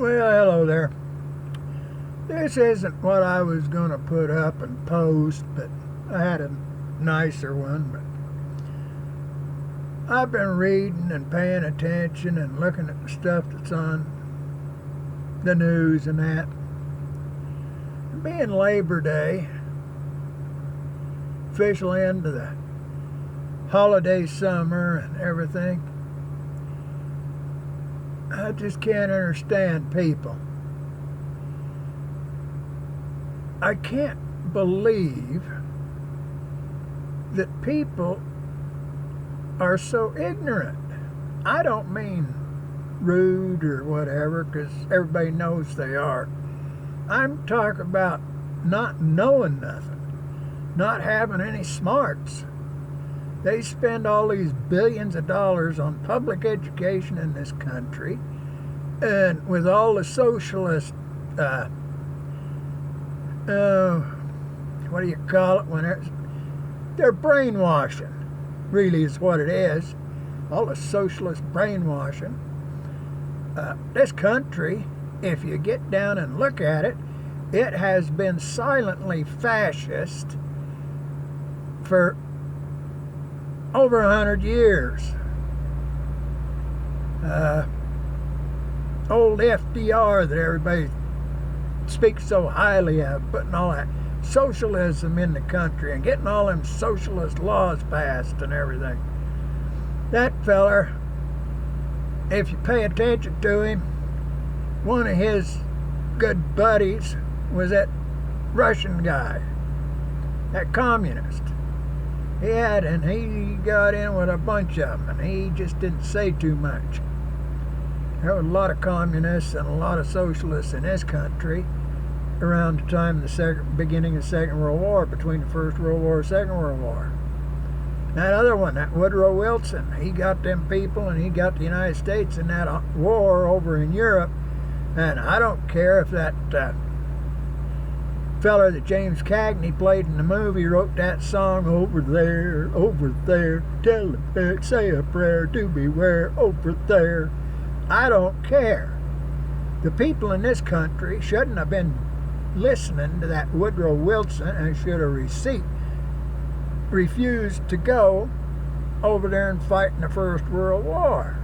Well, hello there. This isn't what I was going to put up and post, but I had a nicer one. But I've been reading and paying attention and looking at the stuff that's on the news and that. Being Labor Day, official end of the holiday summer and everything, I just can't understand people. I can't believe that people are so ignorant. I don't mean rude or whatever, because everybody knows they are. I'm talking about not knowing nothing, not having any smarts. They spend all these billions of dollars on public education in this country, and with all the socialist, what do you call it, when they're brainwashing, really is what it is, all the socialist brainwashing. This country, if you get down and look at it, it has been silently fascist for over 100 years. Old FDR that everybody speaks so highly of, putting all that socialism in the country and getting all them socialist laws passed and everything. That feller, if you pay attention to him, one of his good buddies was that Russian guy, that communist. And he got in with a bunch of them, and he just didn't say too much. There was a lot of communists and a lot of socialists in this country around the time of the beginning of the Second World War, between the First World War and Second World War. That other one, that Woodrow Wilson, he got them people, and he got the United States in that war over in Europe. And I don't care if that feller that James Cagney played in the movie wrote that song, over there, tell it, say a prayer, do beware, over there. I don't care. The people in this country shouldn't have been listening to that Woodrow Wilson, and should have refused to go over there and fight in the First World War.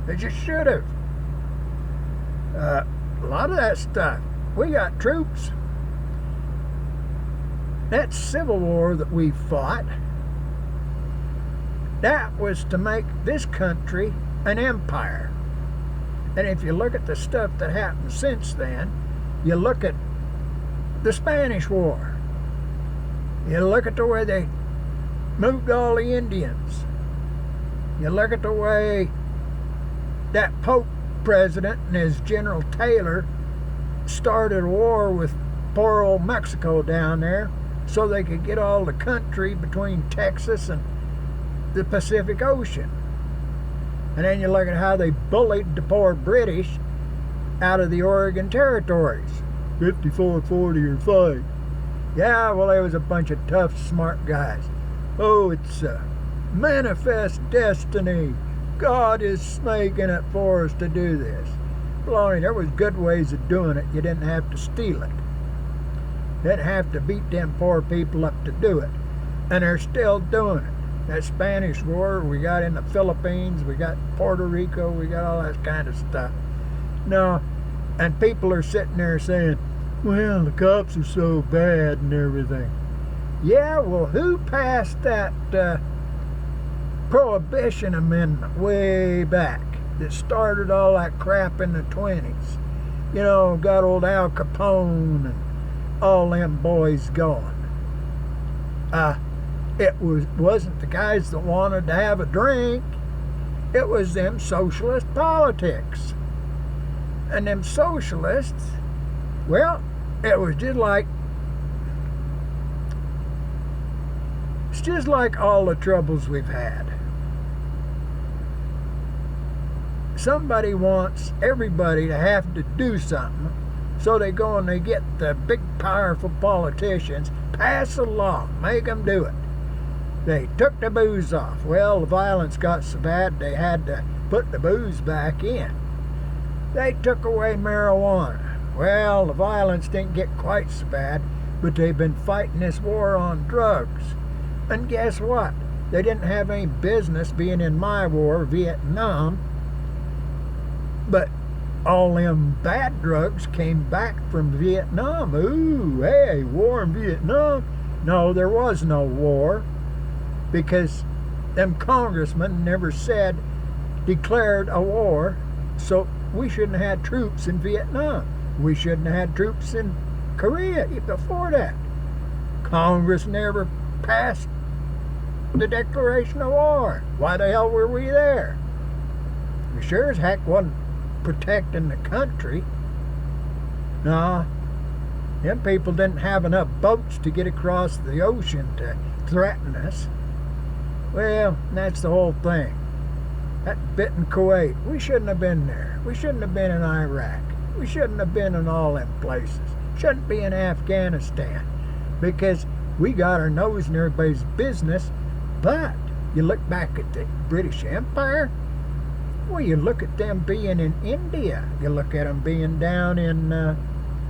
They just should have. A lot of that stuff. We got troops. That Civil War that we fought, that was to make this country an empire. And if you look at the stuff that happened since then, you look at the Spanish War, you look at the way they moved all the Indians, you look at the way that Pope president and his General Taylor started a war with poor old Mexico down there, so they could get all the country between Texas and the Pacific Ocean. And then you look at how they bullied the poor British out of the Oregon territories. 54-40 or 5. Yeah, well, there was a bunch of tough, smart guys. Oh, it's a manifest destiny. God is making it for us to do this. Well, there was good ways of doing it. You didn't have to steal it. Didn't have to beat them poor people up to do it. And they're still doing it. That Spanish War, we got in the Philippines, we got Puerto Rico, we got all that kind of stuff. No, and people are sitting there saying, well, the cops are so bad and everything. Yeah, well, who passed that Prohibition Amendment way back that started all that crap in the 20s? You know, got old Al Capone and all them boys going. It wasn't the guys that wanted to have a drink. It was them socialist politics. And them socialists, well, it's just like all the troubles we've had. Somebody wants everybody to have to do something, so they go and they get the big, powerful politicians, pass a law, make them do it. They took the booze off. Well, the violence got so bad they had to put the booze back in. They took away marijuana. Well, the violence didn't get quite so bad, but they've been fighting this war on drugs. And guess what? They didn't have any business being in my war, Vietnam, but all them bad drugs came back from Vietnam. Ooh, hey, war in Vietnam. No, there was no war, because them congressmen never declared a war, so we shouldn't have had troops in Vietnam. We shouldn't have had troops in Korea before that. Congress never passed the declaration of war. Why the hell were we there? We sure as heck wasn't protecting the country. Nah, them people didn't have enough boats to get across the ocean to threaten us. Well, that's the whole thing. That bit in Kuwait, we shouldn't have been there. We shouldn't have been in Iraq. We shouldn't have been in all them places. Shouldn't be in Afghanistan, because we got our nose in everybody's business. But you look back at the British Empire, well, you look at them being in India. You look at them being down in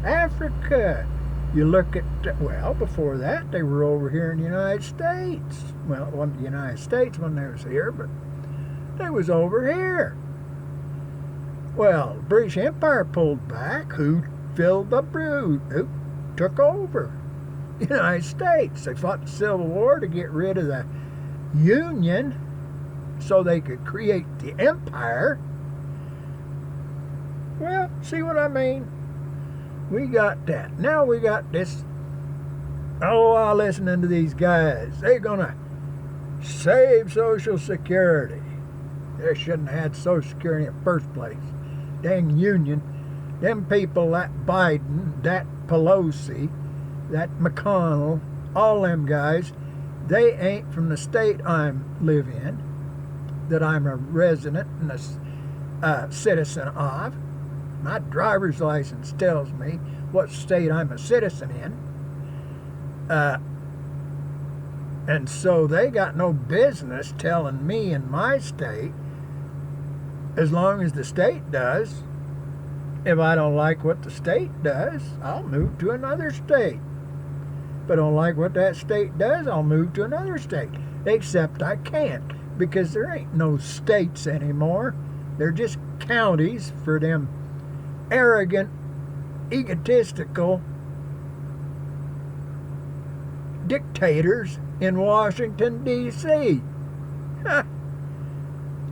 Africa. You look at, well, before that, they were over here in the United States. Well, it wasn't the United States when they was here, but they was over here. Well, the British Empire pulled back. Who filled the brood? Who took over? The United States. They fought the Civil War to get rid of the Union so they could create the empire. Well, see what I mean? We got that. Now we got this. Oh, listening to these guys. They're going to save Social Security. They shouldn't have had Social Security in the first place. Dang Union. Them people, that Biden, that Pelosi, that McConnell, all them guys, they ain't from the state I live in, that I'm a resident and a citizen of. My driver's license tells me what state I'm a citizen in. And so they got no business telling me in my state, as long as the state does. If I don't like what the state does, I'll move to another state. If I don't like what that state does, I'll move to another state. Except I can't, because there ain't no states anymore. They're just counties for them arrogant, egotistical dictators in Washington, D.C.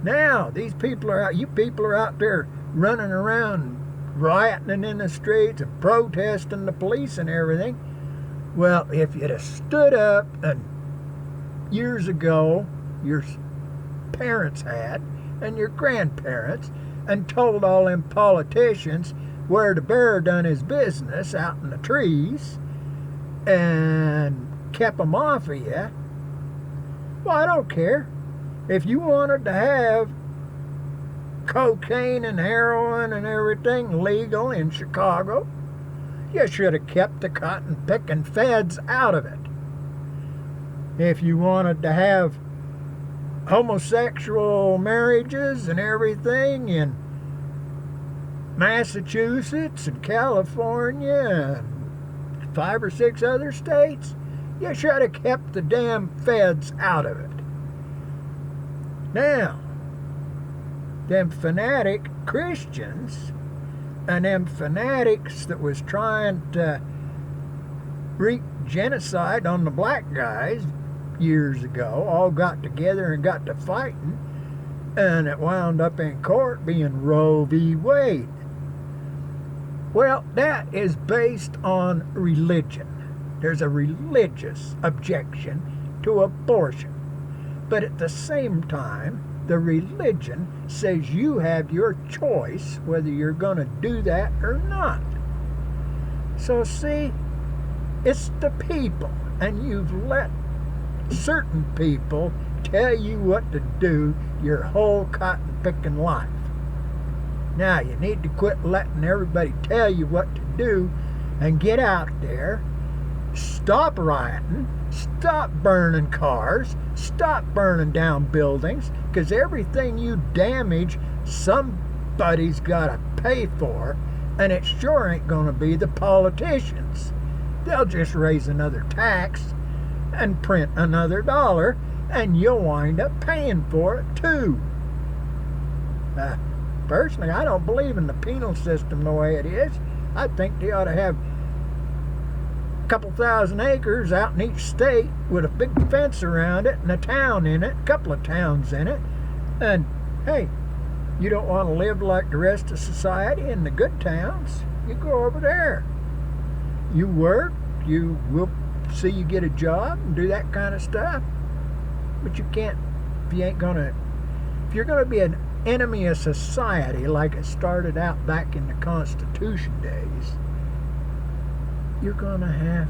Now, these people are out, you people are out there running around rioting in the streets and protesting the police and everything. Well, if you'd have stood up and years ago, your parents had, and your grandparents, and told all them politicians where the bear done his business out in the trees and kept them off of you, well, I don't care. If you wanted to have cocaine and heroin and everything legal in Chicago, you should have kept the cotton-picking feds out of it. If you wanted to have homosexual marriages and everything in Massachusetts and California and 5 or 6 other states, you should have kept the damn feds out of it. Now, them fanatic Christians and them fanatics that was trying to wreak genocide on the black guys years ago all got together and got to fighting, and it wound up in court being Roe v. Wade. Well, that is based on religion. There's a religious objection to abortion. But at the same time, the religion says you have your choice whether you're going to do that or not. So see, it's the people, and you've let certain people tell you what to do your whole cotton-picking life. Now, you need to quit letting everybody tell you what to do and get out there. Stop rioting. Stop burning cars. Stop burning down buildings. Because everything you damage, some somebody's got to pay for, and it sure ain't going to be the politicians. They'll just raise another tax and print another dollar, and you'll wind up paying for it too. Personally, I don't believe in the penal system the way it is. I think they ought to have a couple thousand acres out in each state with a big fence around it and a town in it, a couple of towns in it. And hey, you don't want to live like the rest of society in the good towns, you go over there. You work, you will see you get a job and do that kind of stuff. But you can't, if you're going to be an enemy of society like it started out back in the Constitution days, you're going to have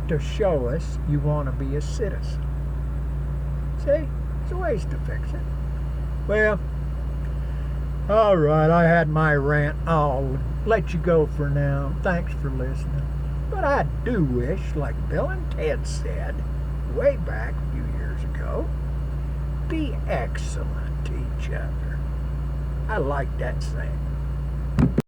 to show us you want to be a citizen. See, there's ways to fix it. Well, all right, I had my rant. I'll let you go for now. Thanks for listening. But I do wish, like Bill and Ted said way back a few years ago, be excellent to each other. I like that saying.